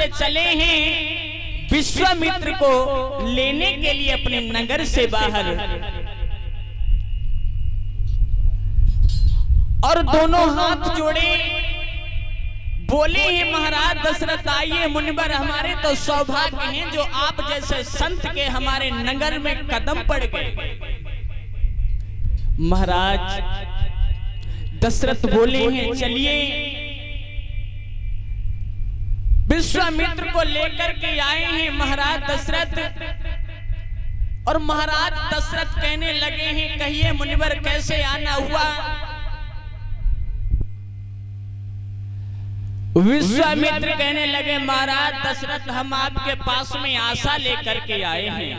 से चले हैं विश्वामित्र को लेने के लिए अपने नगर से बाहर, और दोनों हाथ जोड़े बोले हैं महाराज दशरथ आइए मुनिवर, हमारे तो सौभाग्य हैं जो आप जैसे संत के हमारे नगर में कदम पड़ गए। महाराज दशरथ बोले हैं चलिए विश्वामित्र को लेकर के आए हैं महाराज दशरथ। और महाराज दशरथ कहने लगे हैं कहिए मुनिवर कैसे आना हुआ। विश्वामित्र कहने लगे महाराज दशरथ हम आपके पास में आशा लेकर के आए हैं।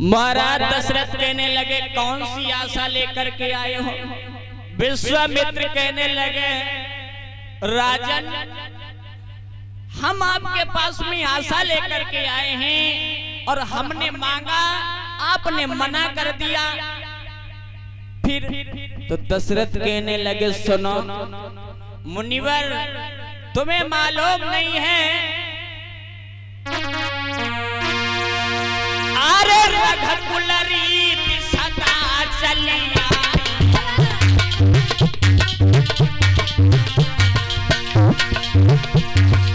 महाराज दशरथ कहने लगे कौन सी आशा लेकर के आए हो। विश्वामित्र कहने लगे राजन हम आपके पास में आशा लेकर के आए हैं और हमने मांगा आपने मना कर दिया। फिर तो दशरथ कहने लगे सुनो मुनिवर तुम्हें मालूम नहीं है अरे रघुकुल रीति सदा चलिया,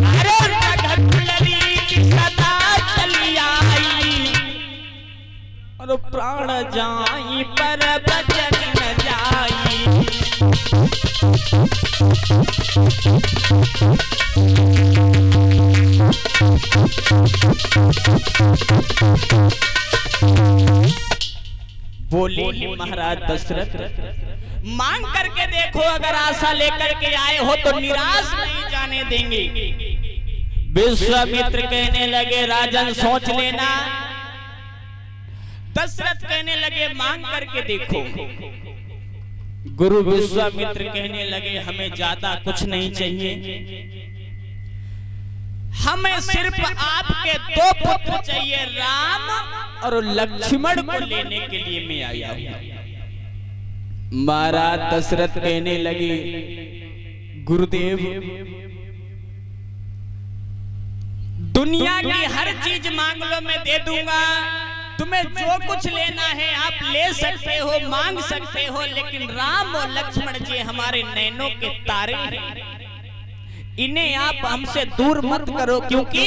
अरे रघुकुल रीति सदा चलिया और प्राण जाई पर बचन न जाई। बोले ही महाराज दशरथ मांग करके देखो अगर आशा लेकर के आए हो तो निराश नहीं जाने देंगे। विश्वामित्र कहने लगे राजन सोच लेना। दशरथ कहने लगे मांग करके देखो। गुरु विश्वामित्र कहने लगे हमें ज्यादा कुछ नहीं चाहिए, हमें सिर्फ आपके दो पुत्र चाहिए, राम और लक्ष्मण को लेने के लिए मैं आया हूं। महाराज दशरथ कहने लगे गुरुदेव दुनिया की हर चीज मांग लो मैं दे दूंगा, तुम्हें जो कुछ लेना है आप ले सकते हो मांग सकते हो, लेकिन राम और लक्ष्मण जी हमारे नैनों के तारे हैं, इन्हें आप हमसे दूर मत करो क्योंकि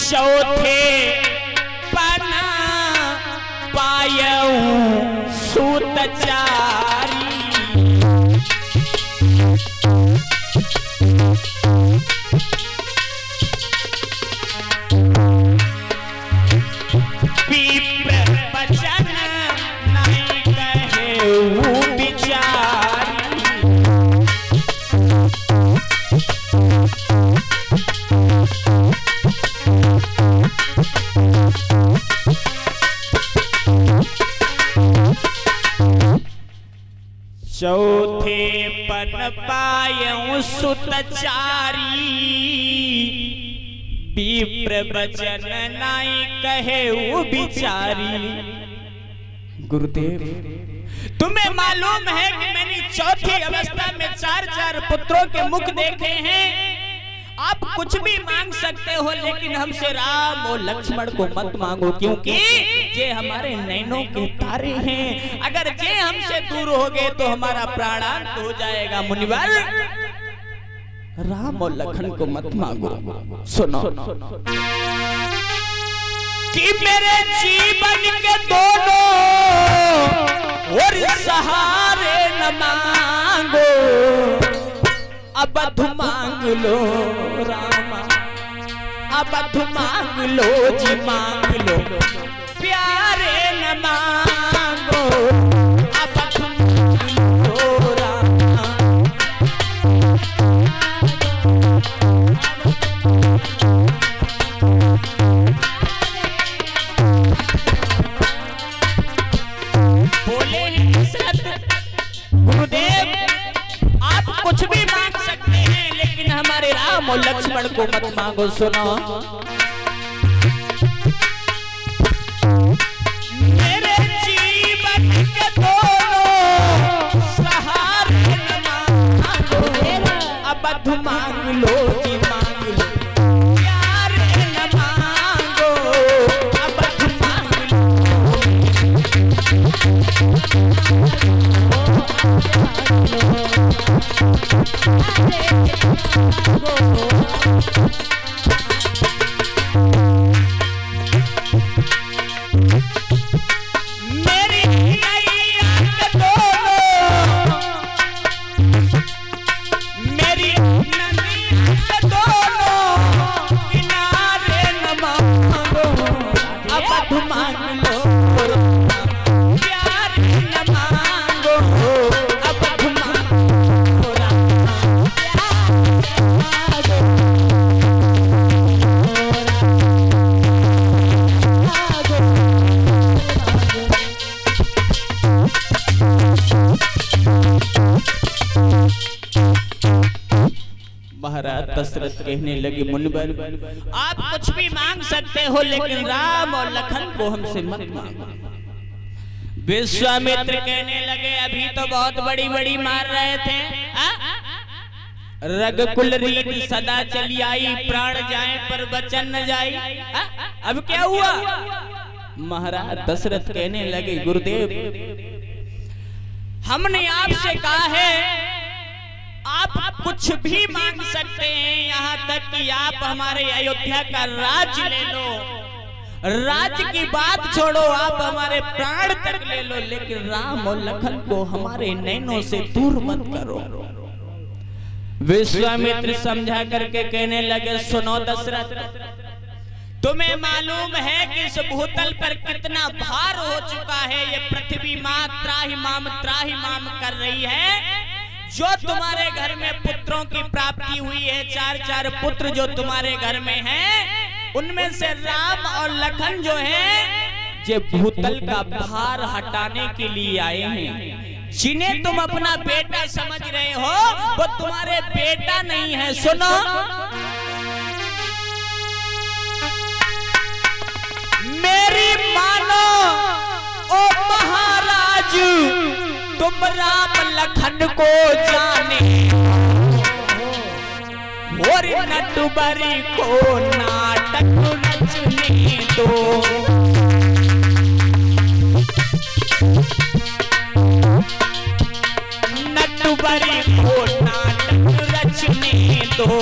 चौथे पना पायऊ सूतचारी। चौथे पन पायऊ सुतचारी, विप्र वचन नाई कहे वो बिचारी। गुरुदेव तुम्हें मालूम है कि मैंने चौथी अवस्था में 4 पुत्रों के मुख देखे हैं। आप कुछ भी मांग सकते हो लेकिन हमसे राम और लक्ष्मण को मत मांगो क्योंकि ये हमारे नैनों के तारे हैं, अगर ये हमसे दूर हो गए तो हमारा प्राणांत हो जाएगा। मुनिवर राम और लक्ष्मण को मत मांगो। सुनो कि मेरे जीवन के दोनों और सहारे न मांगो, अब मांग लो रामा, अब मांग लो जी मांग लो, प्यारे न मांगो, अब मांग लो रामा। बोले गुरुदेव आप कुछ भी मांग सकते हैं लेकिन हमारे राम और लक्ष्मण को मत मांगो। सुनो मेरे जीवन के दोनों सहारे अबध मांग लो जी मांग लो, प्यार न मांगो अबध मांग महाराज दशरथ कहने लगे मुनिवर, आप कुछ भी मांग सकते हो लेकिन राम और लखन को हमसे मत मांगो। विश्वामित्र कहने लगे अभी तो बहुत बड़ी बड़ी मार रहे थे, रघुकुल रीत सदा चली आई, प्राण जाए पर वचन न जाई, अब क्या हुआ? महाराज दशरथ कहने लगे गुरुदेव, हमने आपसे कहा है आप कुछ भी मांग सकते हैं, यहाँ तक कि आप हमारे अयोध्या का राज्य ले लो, राज्य की बात छोड़ो, आप हमारे प्राण तक ले लो, लेकिन राम और लखन को हमारे नैनों से दूर मत करो। विश्वामित्र समझा करके कहने लगे सुनो दशरथ, तुम्हें मालूम है कि इस भूतल पर कितना भार हो चुका है, ये पृथ्वी माँ त्राहि माम कर रही है। जो तुम्हारे घर में पुत्रों की प्राप्ति हुई है, 4 पुत्र जो तुम्हारे घर में हैं, उनमें से राम और लखन जो हैं, ये भूतल का भार हटाने के लिए आए हैं। जिन्हें तुम अपना बेटा समझ रहे हो वो तुम्हारे बेटा नहीं है। सुनो, मेरी मानो ओ महाराज, तुम राम लखन को जाने और नटबरी को नाटक रचने दो। नटबरी को नाटक रचने दो,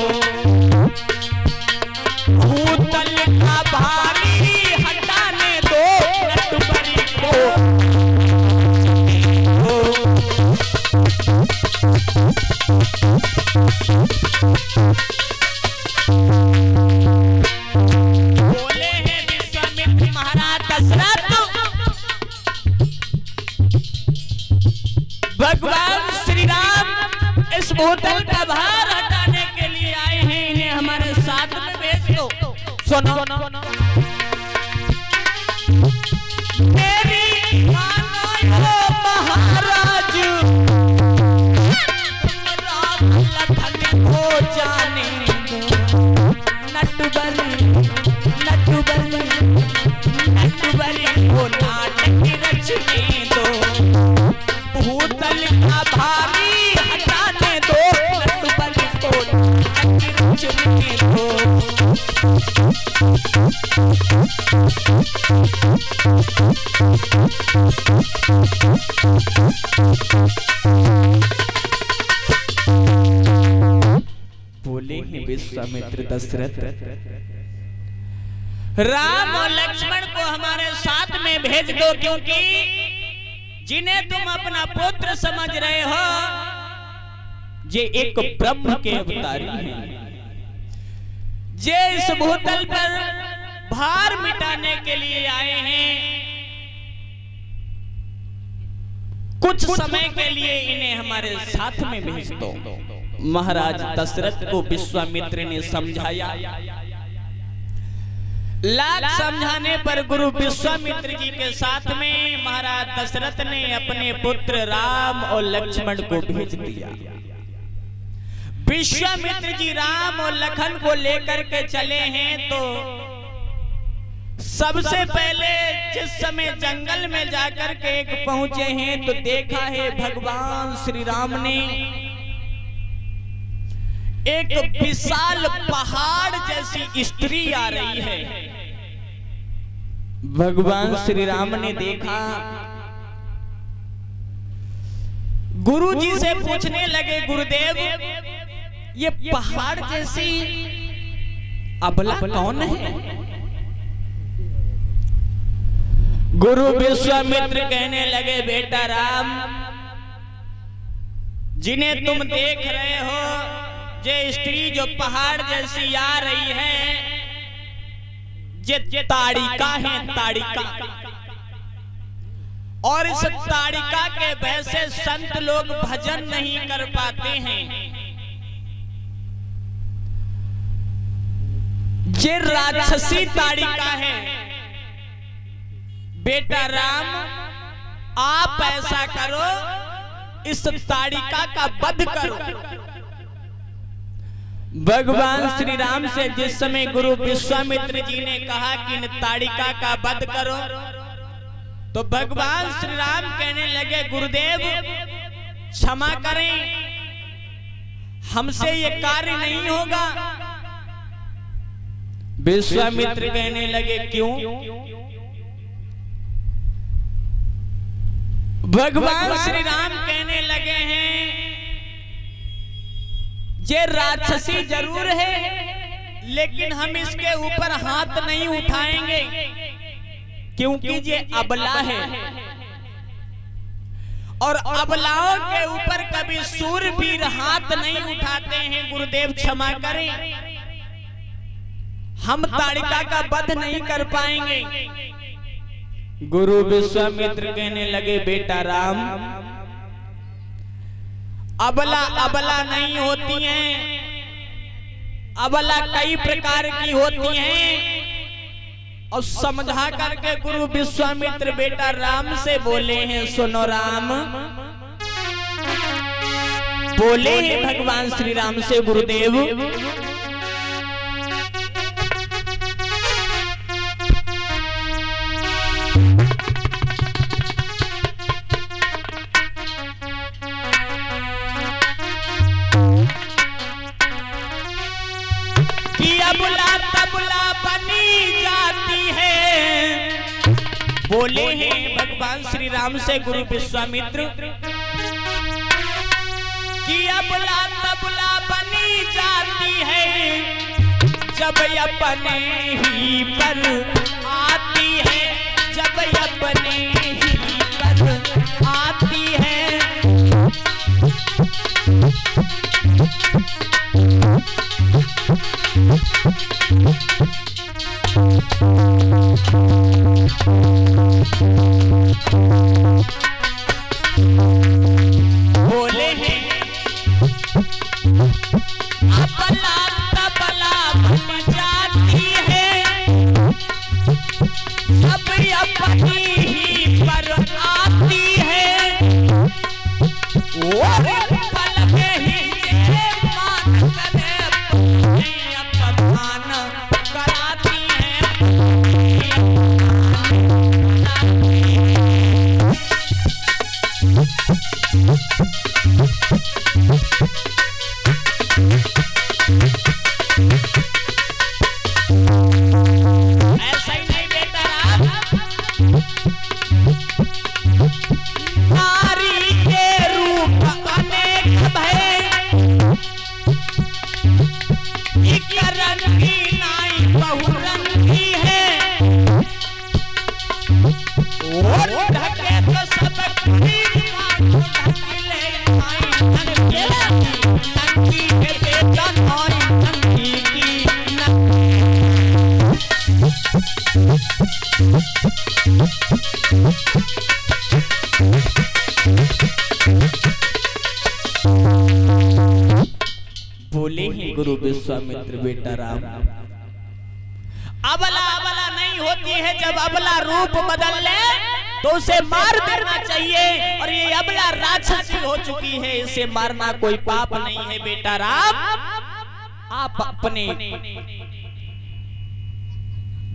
भूतल का भारी हटाने दो। नटबरी को बोले हैं विश्वामित्र महाराज दशरथ, भगवान श्री राम इस भूतल का भार हटाने के लिए आए हैं, इन्हें हमारे साथ में भेज दो। सुनो, मेरी मानो महाराज, राम लखन को जाने दो। नटबरी को नाटक रचने दो, भूतल का भारी हटाने दो। नटबरी को नाटक रचने दो। बोले हैं विश्वामित्र दशरथ, राम और लक्ष्मण को हमारे साथ में भेज दो, क्योंकि जिन्हें तुम अपना पुत्र समझ रहे हो ये एक ब्रह्म के अवतारी हैं। ये इस भूतल पर भार मिटाने के लिए आए हैं, कुछ समय के लिए इन्हें हमारे साथ में भेज दो। महाराज दशरथ को विश्वामित्र ने समझाया, लाख समझाने पर गुरु विश्वामित्र जी के साथ में महाराज दशरथ ने अपने पुत्र राम और लक्ष्मण को भेज दिया। विश्वामित्र जी राम और लखन को लेकर के चले हैं, तो सबसे पहले जिस समय जंगल में जाकर के एक पहुंचे हैं तो देखा है भगवान श्री राम ने एक विशाल पहाड़ जैसी स्त्री आ रही है। भगवान श्री राम ने देखा, गुरु जी से पूछने लगे, गुरुदेव ये पहाड़ जैसी अबला कौन है? गुरु विश्वामित्र कहने लगे, बेटा राम, जिन्हें तुम देख रहे हो, ये स्त्री जो पहाड़ जैसी आ रही है, ये ताड़िका है, ताड़िका। और इस ताड़िका के भय से संत लोग भजन नहीं कर पाते हैं। ये राक्षसी ताड़िका है। बेटा राम, आप ऐसा करो, इस ताड़िका का वध करो। भगवान श्री राम से जिस समय गुरु विश्वामित्र जी ने कहा कि इन ताड़िका का वध करो, तो भगवान श्री राम कहने लगे, गुरुदेव क्षमा करें, हमसे ये कार्य नहीं होगा। विश्वामित्र कहने लगे, क्यों? भगवान श्री राम कहने लगे हैं, ये राक्षसी जरूर है, लेकिन हम इसके ऊपर हाथ नहीं उठाएंगे, क्योंकि ये अबला है। और अबलाओं के ऊपर कभी सूरवीर हाथ नहीं उठाते हैं। गुरुदेव क्षमा करें, हम ताड़िका का वध नहीं कर पाएंगे। गुरु विश्वामित्र कहने लगे, बेटा राम, अबला अबला नहीं होती हैं, अबला कई प्रकार की होती हैं। और समझा करके गुरु विश्वामित्र बेटा राम से बोले हैं, सुनो राम, बोले हैं भगवान श्री राम से, गुरुदेव अबला तबला बनी जाती है। बोले हैं भगवान श्री राम से गुरु विश्वामित्र कि अबला तबला बनी जाती है, जब अपने ही पर आती है, जब अपने ही पर आती है। बोले हैं अबला तबला बन जाती है, जब अपनी ही पर आती है। और पल में ही मान करे अपमान कराती है। ऐसा ही नहीं बेटा राम, नारी के रूप अनेक भय, एक रंगी नाई बहुरंगी है। और ढके तो सब नंगी है बेटा, नंगी की बोले ही गुरु विश्वामित्र बेटा राम, अबला अबला नहीं होती है, जब अबला रूप बदल ले तो उसे मार देना चाहिए। और ये अबला राक्षसी हो चुकी है, इसे मारना कोई पाप नहीं है। बेटा राम, आप अपने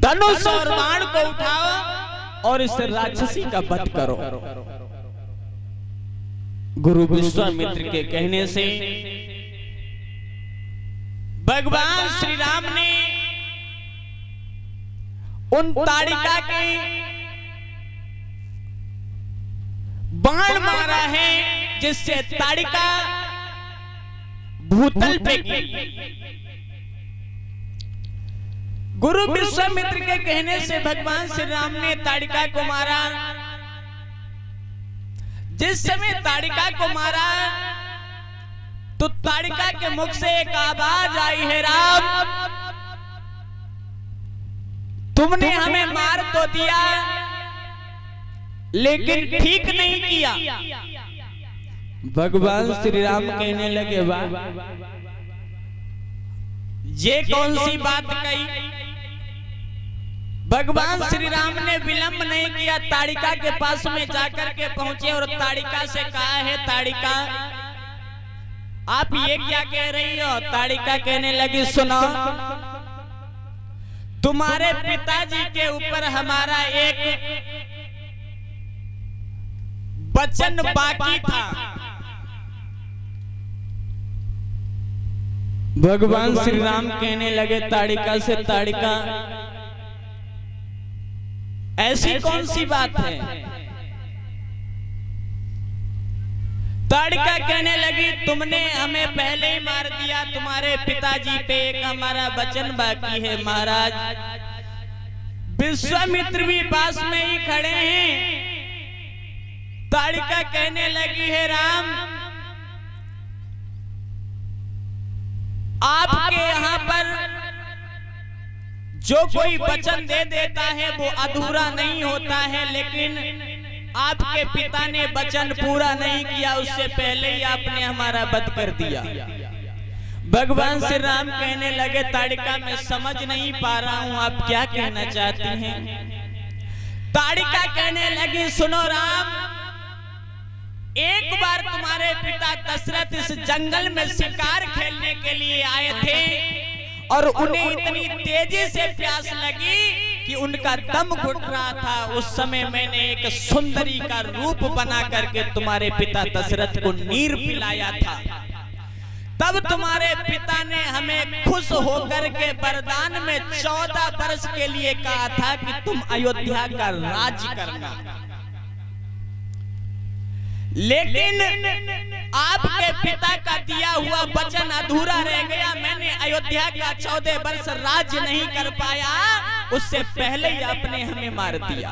धनुष और बाण को उठाओ और इस राक्षसी का वध करो। गुरु विश्वामित्र के कहने से भगवान श्री राम ने उन ताड़िका के बाण मारा है, जिससे ताड़िका भूतल पे गिरी। गुरु विश्वामित्र के कहने से भगवान श्री राम ने ताड़िका को मारा। जिस समय ताड़िका को मारा तो ताड़िका के मुख से एक आवाज आई है, राम तुमने हमें मार तो दिया लेकिन ठीक नहीं किया। भगवान श्री राम कहने लगे, वाह ये कौन सी बात कही। भगवान श्री राम ने विलंब नहीं किया, ताड़िका के पास में जाकर के पहुंचे और ताड़िका से कहा है, ताड़िका आप ये क्या कह रही हो। ताड़िका कहने लगी, सुनो तुम्हारे पिताजी के ऊपर हमारा एक वचन बाकी था। भगवान श्री राम कहने लगे ताड़िका से, ताड़िका ऐसी कौन सी बात है। ताड़िका कहने लगी, तुमने हमें पहले ही मार दिया, तुम्हारे पिताजी पे एक हमारा वचन बाकी है। महाराज विश्वामित्र भी पास में ही खड़े हैं। ताड़िका कहने लगी है, राम आपके यहाँ पर जो कोई वचन दे देता है वो अधूरा नहीं होता है, लेकिन आपके पिता ने वचन पूरा नहीं किया, उससे पहले ही आपने हमारा वध कर दिया। भगवान श्री राम कहने लगे, ताड़िका मैं समझ नहीं पा रहा हूं आप क्या कहना चाहती हैं। ताड़िका कहने लगी, सुनो राम, एक बार तुम्हारे पिता दशरथ इस जंगल में शिकार खेलने के लिए आए थे और उन्हें इतनी तेजी से प्यास लगी कि उनका दम घुट रहा था। उस समय मैंने एक सुंदरी का रूप बना करके तुम्हारे पिता दशरथ को नीर पिलाया था। तब तुम्हारे पिता ने हमें खुश होकर के वरदान में 14 वर्ष के लिए कहा था कि तुम अयोध्या का राज करना, लेकिन आपके पिता का दिया हुआ वचन अधूरा रह गया। मैंने अयोध्या का 14 वर्ष राज नहीं कर पाया, उससे पहले ही आपने हमें मार दिया।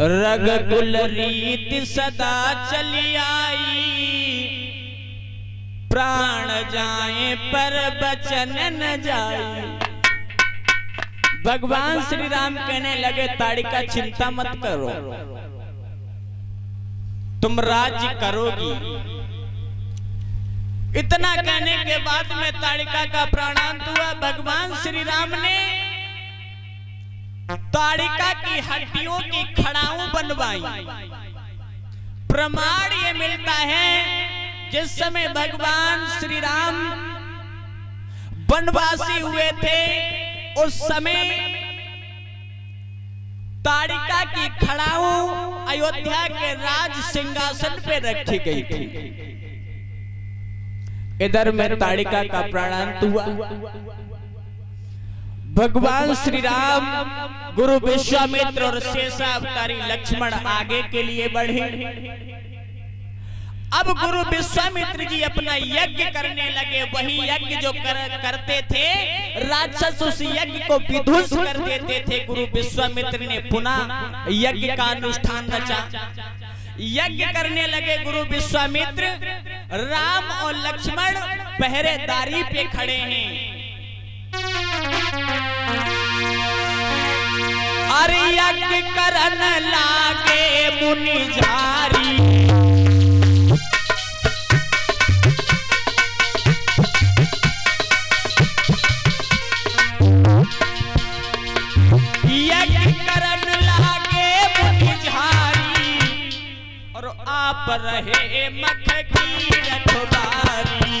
रघुकुल रीति सदा चली आई, प्राण जाए पर बचन न जाए। भगवान श्री राम कहने लगे, ताड़िका चिंता मत करो, तुम राज्य करोगी। इतना कहने के बाद में ताड़िका का प्राणांत हुआ। भगवान श्री राम ने ताड़िका की हड्डियों की खड़ाऊ बनवाई। प्रमाण ये मिलता है, जिस समय भगवान श्री राम वनवासी हुए थे उस समय ताड़िका की खड़ाऊ अयोध्या के राज सिंहासन पे रखी गई थी। इधर में ताड़िका का प्राणांत हुआ। भगवान श्री राम, गुरु विश्वामित्र और शेषावतारी लक्ष्मण आगे के लिए बढ़े। अब गुरु विश्वामित्र जी अपना यज्ञ करने लगे। वही यज्ञ जो करते थे, राक्षस उस यज्ञ को विध्वंस कर देते थे। गुरु विश्वामित्र ने पुनः यज्ञ का अनुष्ठान रचा। यज्ञ करने लगे गुरु विश्वामित्र। राम और लक्ष्मण पहरेदारी पे खड़े हैं। अरे यज्ञ करन लागे मुनि झारी, यज्ञ करन लागे मुनि झारी, और आप रहे मख की रखवारी।